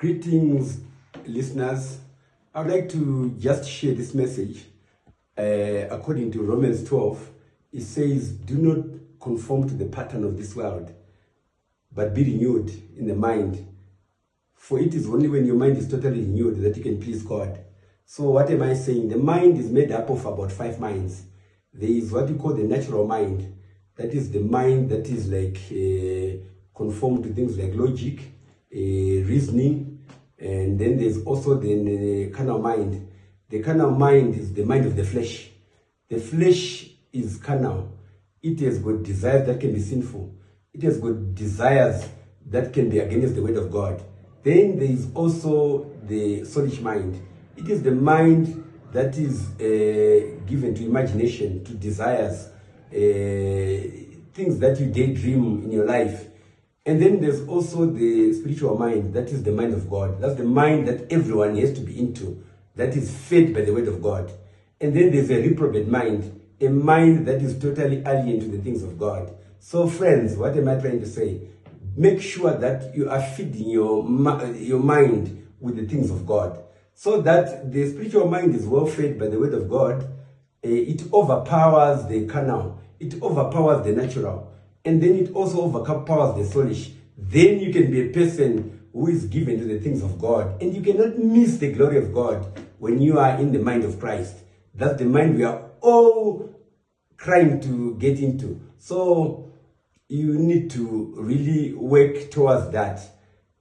Greetings, listeners. I'd like to just share this message. According to Romans 12, it says, do not conform to the pattern of this world, but be renewed in the mind. For it is only when your mind is totally renewed that you can please God. So what am I saying? The mind is made up of about 5 minds. There is what you call the natural mind. That is the mind that is like conformed to things like logic, reasoning, and then there's also the carnal mind. The carnal mind is the mind of the flesh. The flesh is carnal. It has got desires that can be sinful. It has got desires that can be against the word of God. Then there is also the soulish mind. It is the mind that is given to imagination, to desires, things that you daydream in your life. And then there's also the spiritual mind, that is the mind of God. That's the mind that everyone has to be into, that is fed by the word of God. And then there's a reprobate mind, a mind that is totally alien to the things of God. So friends, what am I trying to say? Make sure that you are feeding your mind with the things of God, so that the spiritual mind is well fed by the word of God. It overpowers the carnal, it overpowers the natural, and then it also overpowers the soulish. Then you can be a person who is given to the things of God, and you cannot miss the glory of God when you are in the mind of Christ. That's the mind we are all trying to get into. So you need to really work towards that,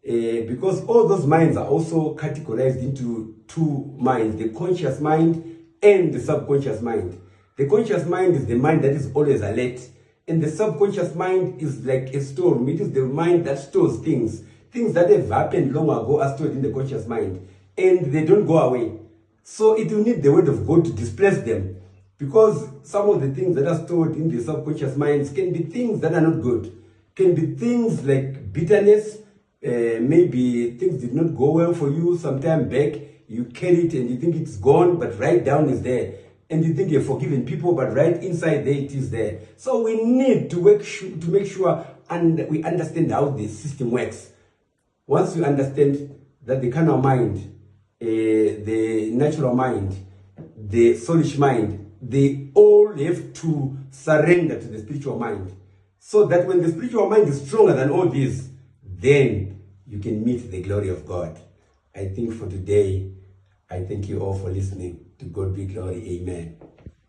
because all those minds are also categorized into 2 minds, the conscious mind and the subconscious mind. The conscious mind is the mind that is always alert, and the subconscious mind is like a storm. It is the mind that stores things that have happened long ago are stored in the conscious mind, and they don't go away. So it will need the word of God to displace them, because some of the things that are stored in the subconscious minds can be things that are not good, can be things like bitterness, maybe things did not go well for you some time back, you carry it and you think it's gone, but right down is there. And you think you're forgiving people, but right inside there it is there. So we need to make sure and we understand how the system works. Once you understand that the carnal mind, the natural mind, the soulish mind, they all have to surrender to the spiritual mind. So that when the spiritual mind is stronger than all these, then you can meet the glory of God. I think for today, I thank you all for listening. To God be glory. Amen.